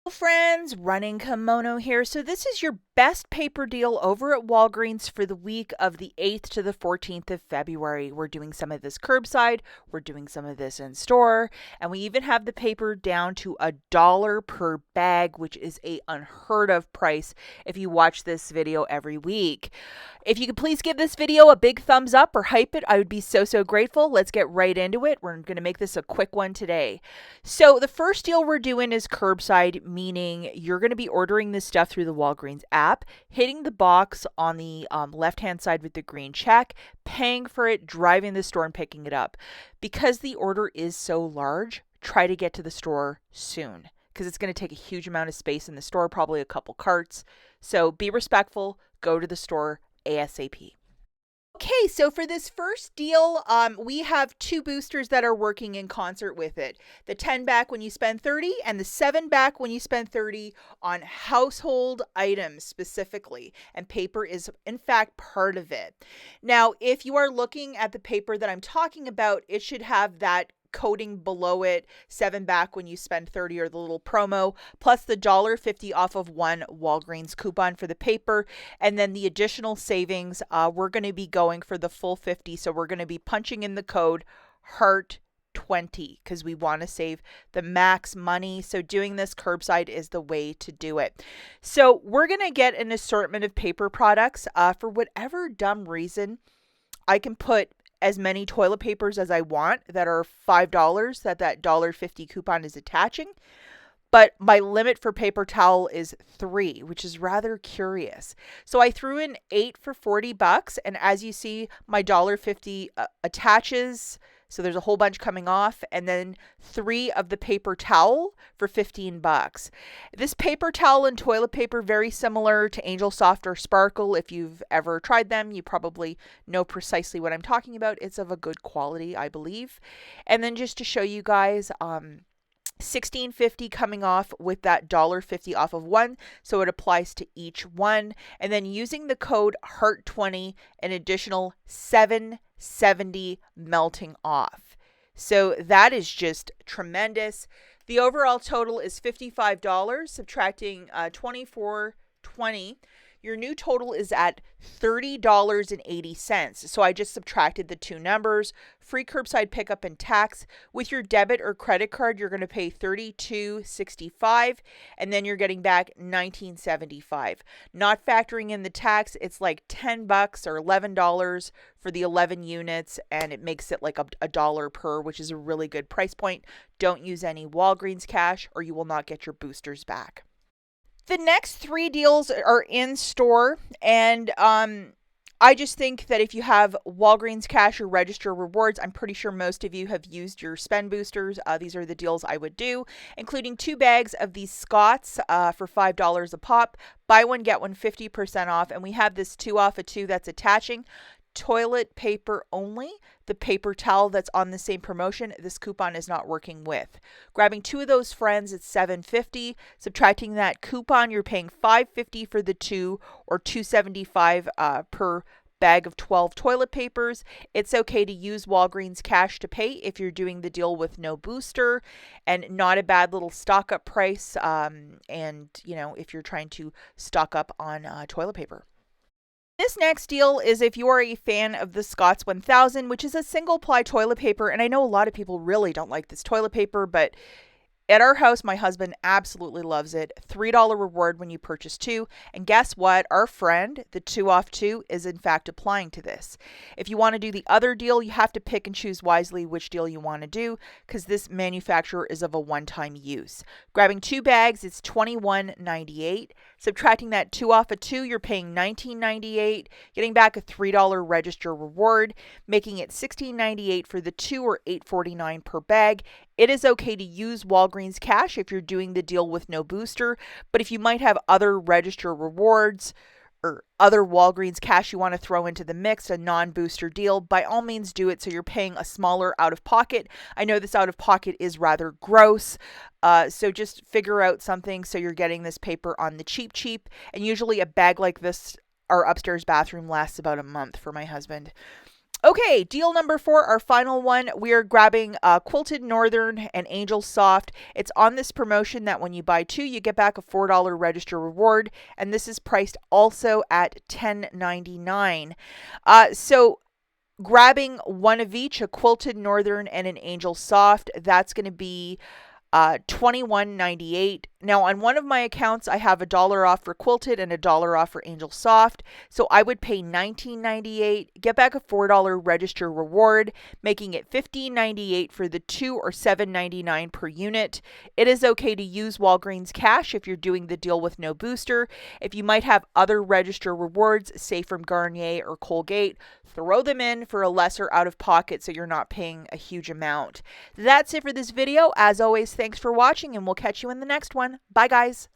Friends, Running Kimono here. So this is your best paper deal over at Walgreens for the week of the 8th to the 14th of February. We're doing some of this curbside, we're doing some of this in store, and we even have the paper down to $1 per bag, which is a unheard of price if you watch this video every week. If you could please give this video a big thumbs up or hype it, I would be so grateful. Let's get right into it. We're going to make this a quick one today. So the first deal we're doing is curbside, meaning you're going to be ordering this stuff through the Walgreens app, hitting the box on the left-hand side with the green check, paying for it, driving to the store and picking it up. Because the order is so large, try to get to the store soon because it's going to take a huge amount of space in the store, probably a couple carts. So be respectful, go to the store ASAP. Okay, so for this first deal, we have two boosters that are working in concert with it. The 10 back when you spend 30 and the 7 back when you spend 30 on household items specifically. And paper is in fact part of it. Now, if you are looking at the paper that I'm talking about, it should have that coding below it, 7 back when you spend 30, or the little promo, plus the $1.50 off of one Walgreens coupon for the paper, and then the additional savings. We're going to be going for the full 50, so we're going to be punching in the code HEART20 because we want to save the max money. So doing this curbside is the way to do it. So we're going to get an assortment of paper products. For whatever dumb reason, I can put as many toilet papers as I want that are $5 that $1.50 coupon is attaching. But my limit for paper towel is 3, which is rather curious. So I threw in 8 for $40, and as you see, my $1.50 attaches. So there's a whole bunch coming off, and then 3 of the paper towel for $15. This paper towel and toilet paper, very similar to Angel Soft or Sparkle. If you've ever tried them, you probably know precisely what I'm talking about. It's of a good quality, I believe. And then just to show you guys, $16.50 coming off with that $1.50 off of one, so it applies to each one. And then using the code HEART20, an additional $7.70 melting off. So that is just tremendous. The overall total is $55, subtracting $24.20. Your new total is at $30.80. So I just subtracted the two numbers. Free curbside pickup and tax. With your debit or credit card, you're going to pay $32.65, and then you're getting back $19.75. Not factoring in the tax, it's like $10 or $11 for the 11 units, and it makes it like a dollar per, which is a really good price point. Don't use any Walgreens cash or you will not get your boosters back. The next 3 deals are in store, and I just think that if you have Walgreens cash or register rewards, I'm pretty sure most of you have used your spend boosters. These are the deals I would do, including 2 bags of these Scots for $5 a pop. Buy one, get one 50% off, and we have this 2 off of 2 that's attaching. Toilet paper only. The paper towel that's on the same promotion, this coupon is not working with. Grabbing 2 of those friends, it's $7.50. Subtracting that coupon, you're paying $5.50 for the 2, or $2.75 per bag of 12 toilet papers. It's okay to use Walgreens cash to pay if you're doing the deal with no booster, and not a bad little stock up price. And if you're trying to stock up on toilet paper. This next deal is if you are a fan of the Scott's 1000, which is a single ply toilet paper. And I know a lot of people really don't like this toilet paper, but at our house, my husband absolutely loves it. $3 reward when you purchase 2. And guess what? Our friend, the 2 off 2, is in fact applying to this. If you want to do the other deal, you have to pick and choose wisely which deal you want to do, because this manufacturer is of a one-time use. Grabbing 2 bags, it's $21.98. Subtracting that 2 off of 2, you're paying $19.98. Getting back a $3 register reward, making it $16.98 for the 2, or $8.49 per bag. It is okay to use Walgreens cash if you're doing the deal with no booster, but if you might have other register rewards or other Walgreens cash you want to throw into the mix, a non-booster deal, by all means do it so you're paying a smaller out-of-pocket. I know this out-of-pocket is rather gross, so just figure out something so you're getting this paper on the cheap, and usually a bag like this, our upstairs bathroom, lasts about a month for my husband. Okay, deal number 4, our final one. We are grabbing Quilted Northern and Angel Soft. It's on this promotion that when you buy 2, you get back a $4 register reward, and this is priced also at $10.99. So grabbing one of each, a Quilted Northern and an Angel Soft, that's going to be $21.98. Now on one of my accounts I have $1 off for Quilted and $1 off for Angel Soft, so I would pay $19.98, get back a $4 register reward, making it $15.98 for the 2 or $7.99 per unit. It is okay to use Walgreens cash if you're doing the deal with no booster. If you might have other register rewards, say from Garnier or Colgate, throw them in for a lesser out of pocket so you're not paying a huge amount. That's it for this video. As always, thanks for watching, and we'll catch you in the next one. Bye, guys.